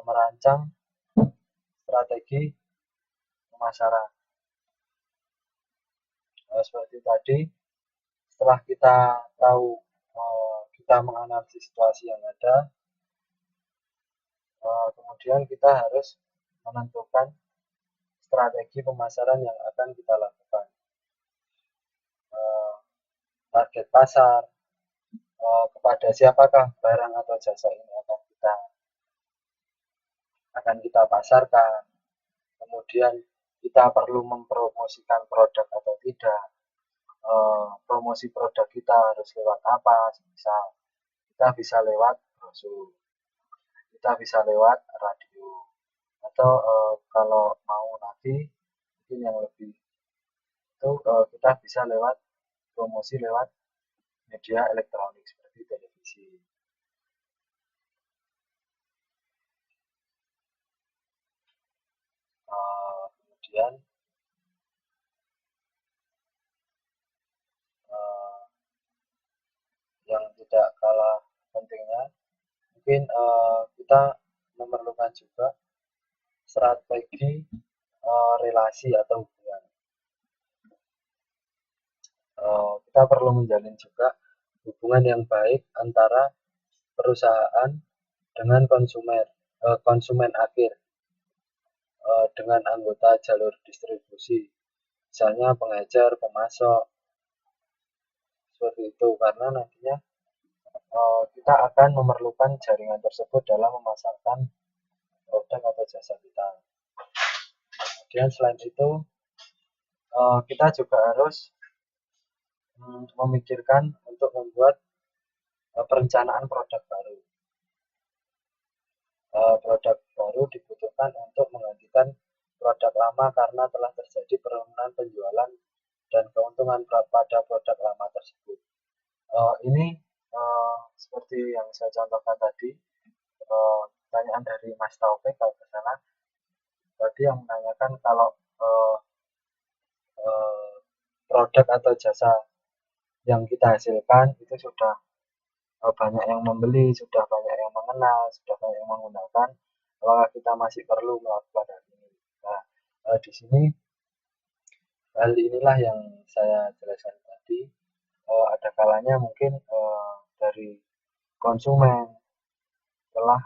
merancang strategi pemasaran. Seperti tadi, setelah kita tahu, kita menganalisis situasi yang ada, kemudian kita harus menentukan strategi pemasaran yang akan kita lakukan. Target pasar, kepada siapakah barang atau jasa ini akan kita pasarkan, kemudian kita perlu mempromosikan produk atau tidak, promosi produk kita harus lewat apa, misal kita bisa lewat brosur, kita bisa lewat radio, atau kalau mau nanti mungkin yang lebih itu kita bisa lewat promosi lewat media elektronik seperti televisi. Kemudian yang tidak kalah pentingnya, mungkin kita memerlukan juga strategi relasi atau hubungan. Kita perlu menjalin juga hubungan yang baik antara perusahaan dengan konsumen akhir, dengan anggota jalur distribusi, misalnya pengecer, pemasok, seperti itu, karena nantinya kita akan memerlukan jaringan tersebut dalam memasarkan produk atau jasa kita. Kemudian selain itu, kita juga harus memikirkan untuk membuat perencanaan produk baru. Produk baru dibutuhkan untuk menggantikan produk lama karena telah terjadi penurunan penjualan dan keuntungan pada produk lama tersebut. Ini seperti yang saya contohkan tadi, pertanyaan dari Mas Taufik kalau ke sana tadi yang menanyakan kalau produk atau jasa yang kita hasilkan itu sudah banyak yang membeli, sudah banyak yang mengenal, sudah banyak yang menggunakan, apakah kita masih perlu melakukan hal ini. Nah, di sini hal inilah yang saya jelaskan tadi. Ada kalanya mungkin dari konsumen telah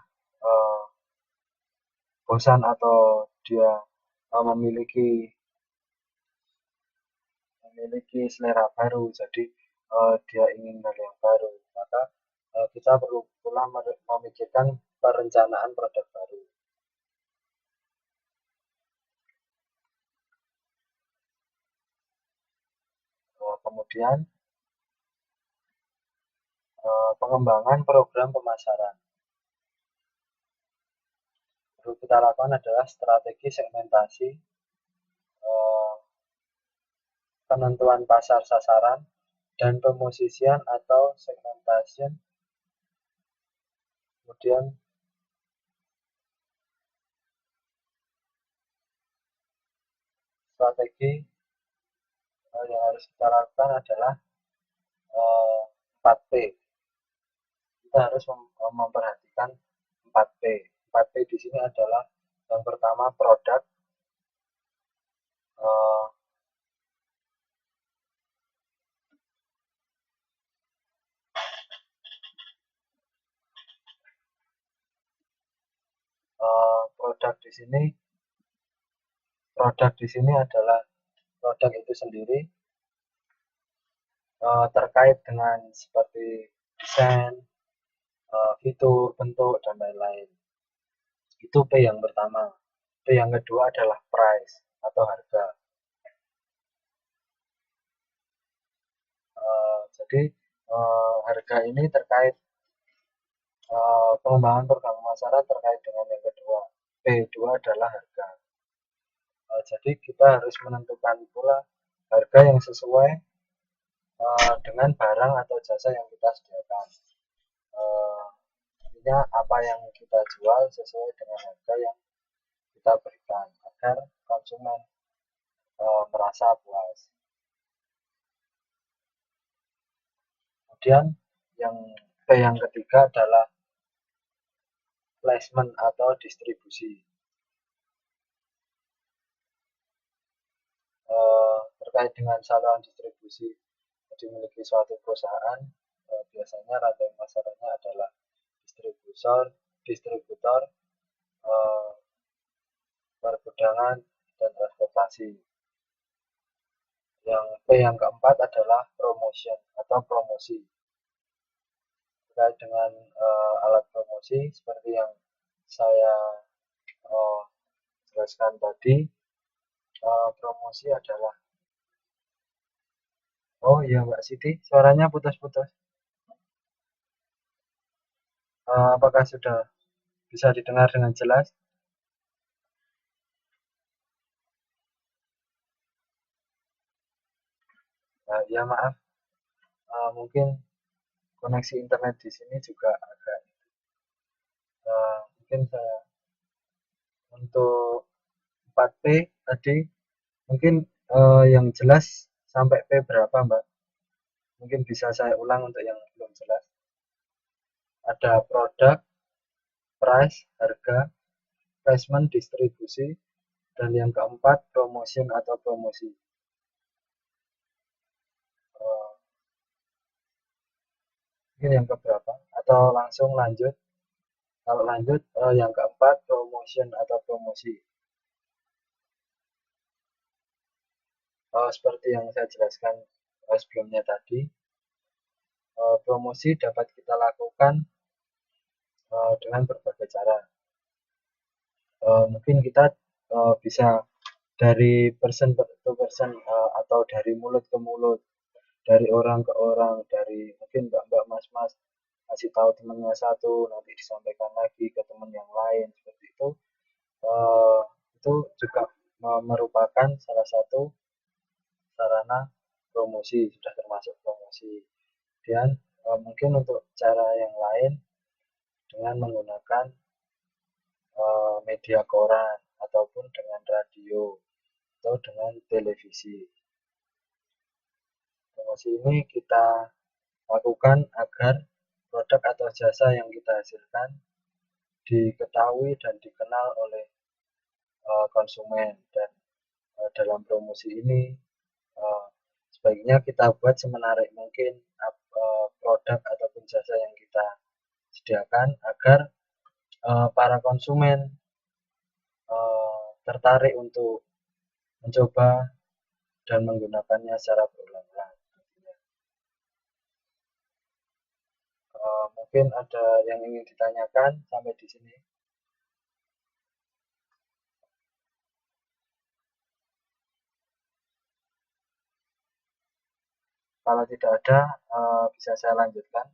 bosan atau dia memiliki selera baru, jadi dia ingin hal yang baru, maka kita perlu pula memikirkan perencanaan produk baru. Kemudian pengembangan program pemasaran. Perlu kita lakukan adalah strategi segmentasi, penentuan pasar sasaran, dan pemosisian atau segmentation. Kemudian strategi yang harus kita lakukan adalah 4P. Kita harus memperhatikan 4P. 4P di sini adalah yang pertama produk, produk di sini adalah produk itu sendiri, terkait dengan seperti desain, fitur, bentuk, dan lain-lain. Itu P yang pertama. P yang kedua adalah price atau harga. Jadi harga ini terkait pengembangan program pemasaran terkait dengan yang kedua. P2 adalah harga. Jadi kita harus menentukan pula harga yang sesuai dengan barang atau jasa yang kita sediakan. Artinya apa yang kita jual sesuai dengan harga yang kita berikan agar konsumen merasa puas. Kemudian yang ketiga adalah placement atau distribusi. Terkait dengan saluran distribusi dimiliki suatu perusahaan, biasanya rantai pasarnya adalah distributor, pergudangan, dan transportasi. Yang keempat adalah promotion atau promosi. Terkait dengan alat promosi seperti yang saya jelaskan tadi, promosi adalah iya Mbak Siti, suaranya putus-putus. Apakah sudah bisa didengar dengan jelas? Ya maaf, mungkin koneksi internet di sini juga agak mungkin saya untuk 4P tadi mungkin yang jelas sampai P berapa Mbak? Mungkin bisa saya ulang untuk yang belum jelas. Ada produk, price, harga, placement, distribusi, dan yang keempat promotion atau promosi. Mungkin yang keberapa? Atau langsung lanjut? Kalau lanjut, yang keempat promotion atau promosi. Seperti yang saya jelaskan sebelumnya tadi, promosi dapat kita lakukan dengan berbagai cara. Mungkin kita bisa dari person to person atau dari mulut ke mulut, dari orang ke orang, dari mungkin mbak-mbak mas-mas kasih tahu temannya satu, nanti disampaikan lagi ke teman yang lain, seperti itu. Itu juga merupakan salah satu sarana promosi, sudah termasuk promosi. Dan mungkin untuk cara yang lain dengan menggunakan media koran ataupun dengan radio atau dengan televisi. Promosi ini kita lakukan agar produk atau jasa yang kita hasilkan diketahui dan dikenal oleh konsumen. Dan dalam promosi ini sebaiknya kita buat semenarik mungkin produk ataupun jasa yang kita sediakan agar para konsumen tertarik untuk mencoba dan menggunakannya secara berulang-ulang. Mungkin ada yang ingin ditanyakan sampai di sini. Kalau tidak ada, bisa saya lanjutkan.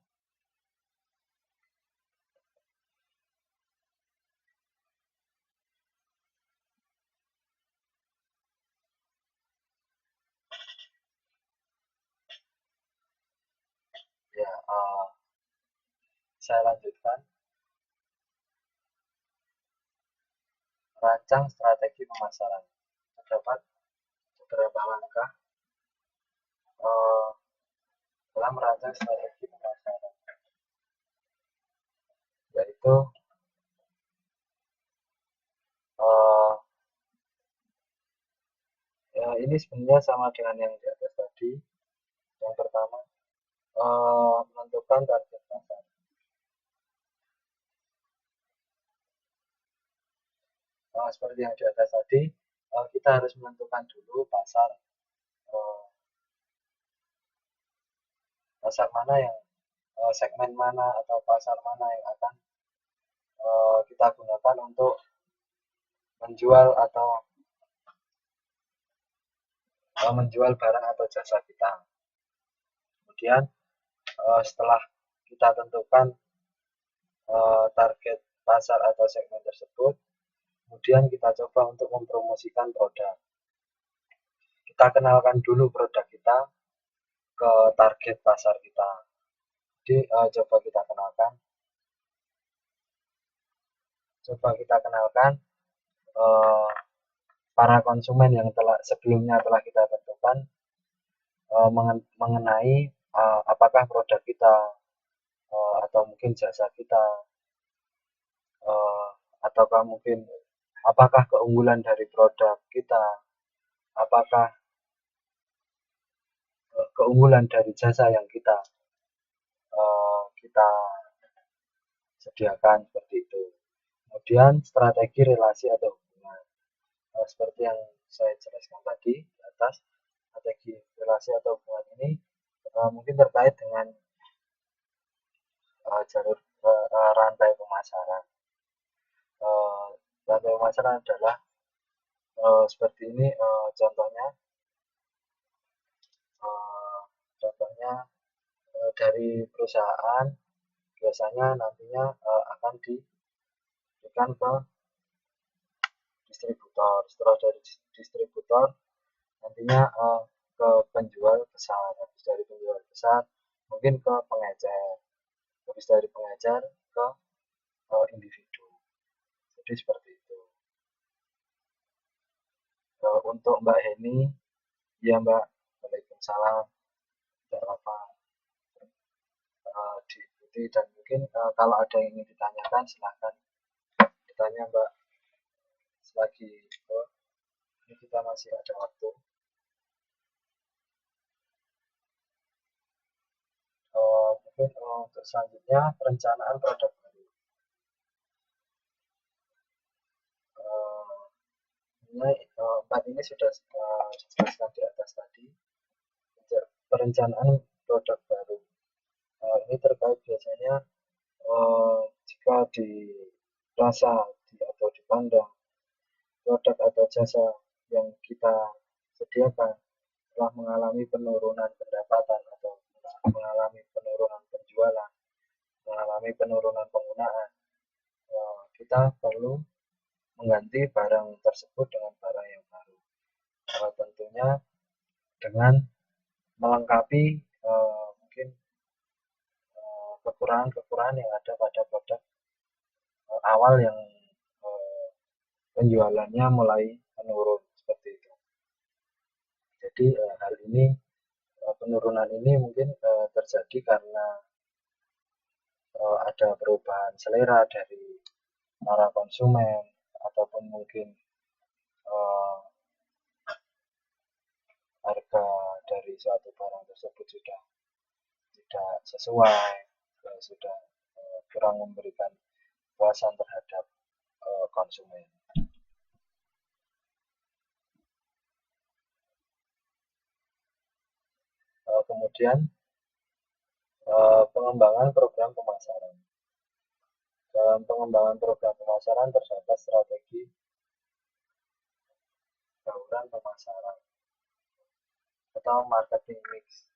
Ya, saya lanjutkan. Rancang strategi pemasaran. Terdapat beberapa langkah dalam merancang strategi pemasaran, yaitu ya ini sebenarnya sama dengan yang di atas tadi. Yang pertama, menentukan target pasar. Seperti yang di atas tadi, kita harus menentukan dulu pasar mana yang segmen mana atau pasar mana yang akan kita gunakan untuk menjual atau menjual barang atau jasa kita. Kemudian setelah kita tentukan target pasar atau segmen tersebut, kemudian kita coba untuk mempromosikan produk. Kita kenalkan dulu produk kita ke target pasar kita. Jadi coba kita kenalkan para konsumen yang sebelumnya telah kita tentukan mengenai apakah produk kita atau mungkin jasa kita ataukah mungkin apakah keunggulan dari produk kita, apakah keunggulan dari jasa yang kita sediakan seperti itu. Kemudian strategi relasi atau hubungan. Seperti yang saya jelaskan tadi di atas, strategi relasi atau hubungan ini mungkin terkait dengan jalur rantai pemasaran. Rantai pemasaran adalah seperti ini contohnya. Contohnya dari perusahaan biasanya nantinya akan diberikan ke distributor. Setelah dari distributor nantinya ke penjual besar. Habis dari penjual besar mungkin ke pengecer. Habis dari pengecer ke individu. Jadi seperti itu. Untuk Mbak Heni, ya Mbak, Waalaikumsalam. Tidak apa diikuti dan mungkin kalau ada yang ingin ditanyakan silahkan ditanya Mbak selagi ini kita masih ada waktu. Mungkin untuk selanjutnya perencanaan produk baru. Empat ini sudah dijelaskan di atas tadi. Perencanaan produk baru. Ini terkait biasanya jika dirasa atau dipandang produk atau jasa yang kita sediakan telah mengalami penurunan pendapatan atau mengalami penurunan penjualan, mengalami penurunan penggunaan, kita perlu mengganti barang tersebut dengan barang yang baru. Tentunya dengan melengkapi mungkin kekurangan-kekurangan yang ada pada produk awal yang penjualannya mulai menurun seperti itu. Jadi hal ini penurunan ini mungkin terjadi karena ada perubahan selera dari para konsumen ataupun mungkin harga dari suatu barang tersebut sudah tidak sesuai, sudah kurang memberikan puasan terhadap konsumen. Kemudian pengembangan program pemasaran. Dalam pengembangan program pemasaran terdapat strategi bauran pemasaran atau marketing mix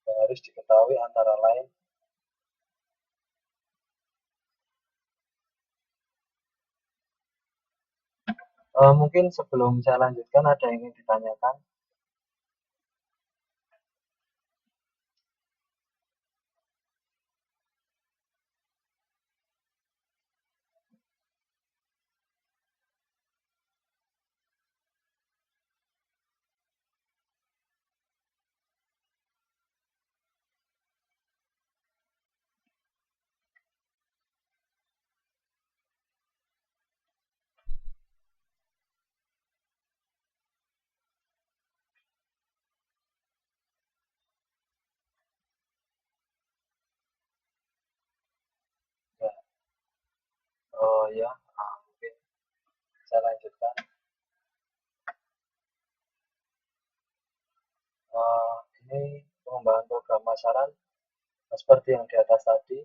yang harus diketahui antara lain mungkin sebelum saya lanjutkan ada yang ingin ditanyakan. Ya, mungkin saya lanjutkan. Ini pengembangan program pemasaran seperti yang di atas tadi.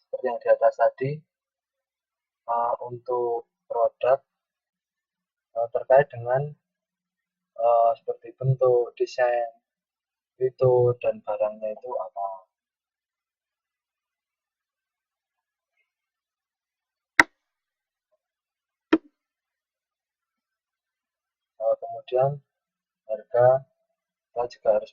Seperti yang di atas tadi, untuk produk terkait dengan seperti bentuk, desain, itu dan barangnya itu apa. Kemudian harga, kita juga harus